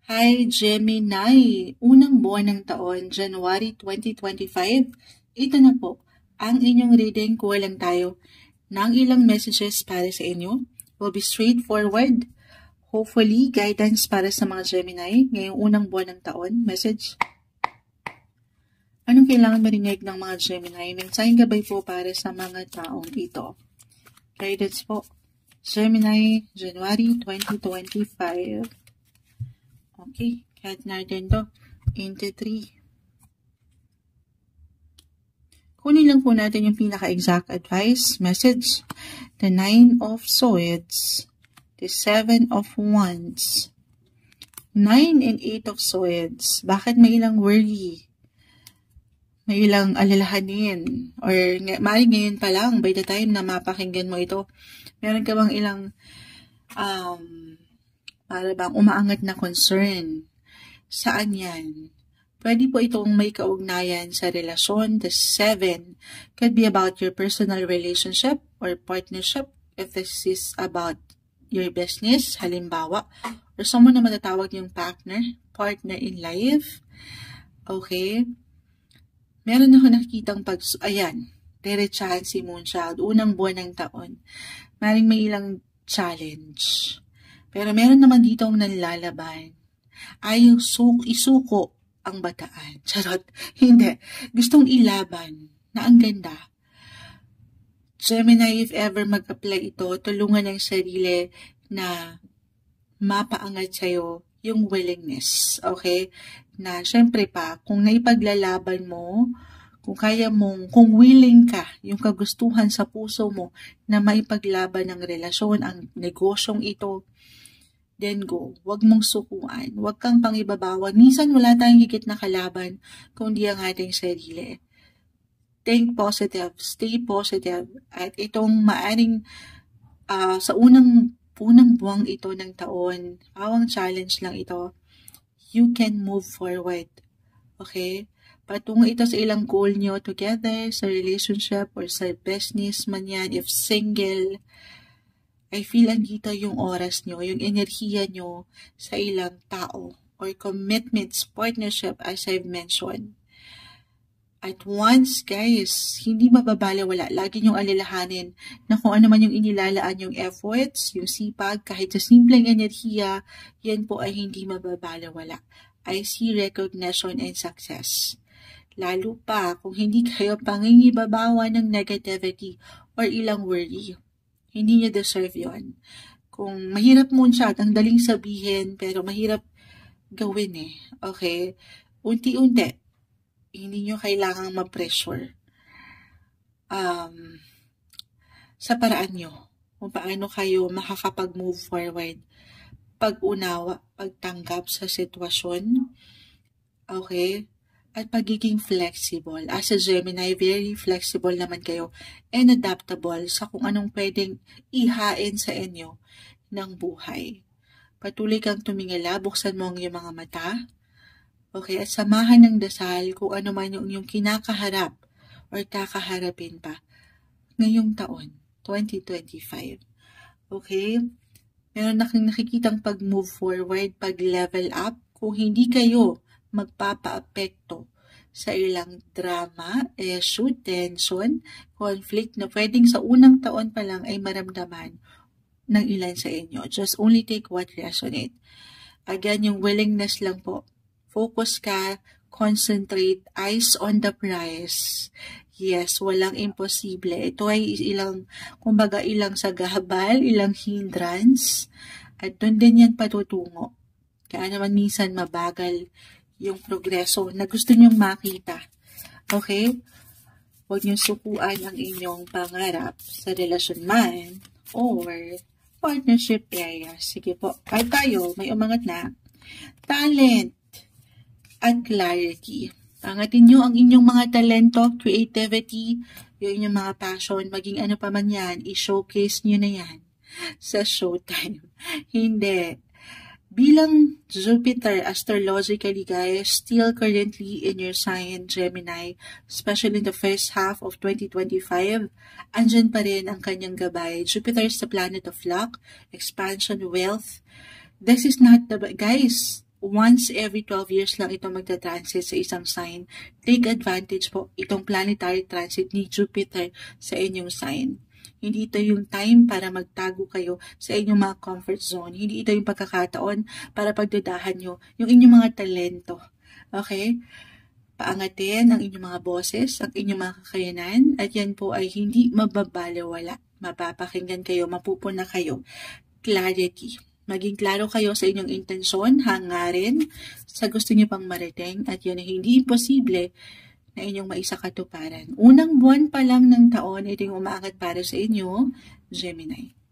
Hi Gemini! Unang buwan ng taon, January 2025. Ito na po, ang inyong reading. Kuha lang tayo ng ilang messages para sa inyo. Will be straightforward. Hopefully, guidance para sa mga Gemini ngayong unang buwan ng taon. Message. Anong kailangan marinig ng mga Gemini? Mensaheng gabay po para sa mga taong ito. Guidance po. Gemini, January 2025. Okay, kahit natin to into 3. Kunin lang po natin yung pinaka-exact advice, message. The 9 of Swords, the 7 of Wands, 9 and 8 of Swords. Bakit may ilang worry? May ilang alalahanin? Or maaaring ngayon pa lang, by the time na mapakinggan mo ito, meron ka bang ilang para bang umaangat na concern? Saan yan? Pwede po itong may kaugnayan sa relasyon. The 7 could be about your personal relationship or partnership. If this is about your business, halimbawa, or someone na matatawag yung partner in life. Okay? Meron ako nakikitang ayan, diretsahan si Moonchild, unang buwan ng taon. Maring may ilang challenge. Pero meron naman dito ang nanlalaban. Ayaw isuko ang bataan. Charot. Hindi. Gustong ilaban na ang ganda. Gemini, if ever mag-apply ito, tulungan ang sarili na mapaangat sa'yo yung willingness. Okay? Na syempre pa, kung naipaglalaban mo, kung willing ka, yung kagustuhan sa puso mo na maipaglaban ng relasyon, ang negosyong ito, then go. Huwag mong sukuan. Huwag kang pangibabawan. Minsan wala tayong higit na kalaban kundi ang ating sarili. Think positive. Stay positive. At itong maaring sa unang buwang ito ng taon, awang challenge lang ito, you can move forward. Okay? Patungo ito sa ilang goal nyo together, sa relationship or sa business man yan, if single. I feel andito yung oras nyo, yung enerhiya nyo sa ilang tao or commitments, partnership as I've mentioned. At once, guys, hindi mababalewala. Lagi nyong alalahanin na kung ano man yung inilalaan yung efforts, yung sipag, kahit sa simpleng enerhiya, yan po ay hindi mababalewala. I see recognition and success. Lalo pa kung hindi kayo pangingibabawa ng negativity or ilang worry. Hindi niya deserve yon. Kung mahirap Moonchild, ang daling sabihin, pero mahirap gawin eh. Okay? Unti-unti. Hindi niyo kailangang ma-pressure. Sa paraan niyo. Kung paano kayo makakapag-move forward. Pag-unawa, pagtanggap sa sitwasyon. Okay? At pagiging flexible. As a Gemini, very flexible naman kayo and adaptable sa kung anong pwedeng ihain sa inyo ng buhay. Patuloy kang tumingala, buksan mo ang iyong mga mata. Okay, at samahan ng dasal kung ano man yung kinakaharap or kakaharapin pa ngayong taon, 2025. Okay? Meron nakikitang pag-move forward, pag-level up. Kung hindi kayo magpapa-apekto sa ilang drama, issue, tension, conflict na pwedeng sa unang taon pa lang ay maramdaman ng ilan sa inyo. Just only take what resonate. Again, yung willingness lang po. Focus ka, concentrate, eyes on the prize. Yes, walang imposible. Ito ay ilang sagabal, ilang hindrance, at doon din yan patutungo. Kaya naman minsan mabagal yung progreso na gusto nyong makita. Okay? Huwag nyong sukuan ang inyong pangarap sa relasyon man or partnership area. Sige po. Kahit tayo, may umangat na. Talent at clarity. Pangatin nyo ang inyong mga talento, creativity, yung inyong mga passion, maging ano pa man yan, i-showcase nyo na yan sa showtime. Hindi. Bilang Jupiter, astrologically guys, still currently in your sign, Gemini, especially in the first half of 2025, andyan pa rin ang kanyang gabay. Jupiter is the planet of luck, expansion, wealth. This is not the, guys, once every 12 years lang ito magta-transit sa isang sign. Take advantage po itong planetary transit ni Jupiter sa inyong sign. Hindi ito yung time para magtago kayo sa inyong mga comfort zone. Hindi ito yung pagkakataon para pagdudahan nyo yung inyong mga talento. Okay? Paangatin ang inyong mga boses, ang inyong mga kakayanan, at yan po ay hindi mababalewala. Mapapakinggan kayo, mapupuna kayo. Clarity. Maging klaro kayo sa inyong intensyon, hangarin, sa gusto niyo pang marating, at yun ay hindi imposible na inyong maisakatuparan. Unang buwan pa lang ng taon, ito yung umaangat para sa inyo, Gemini.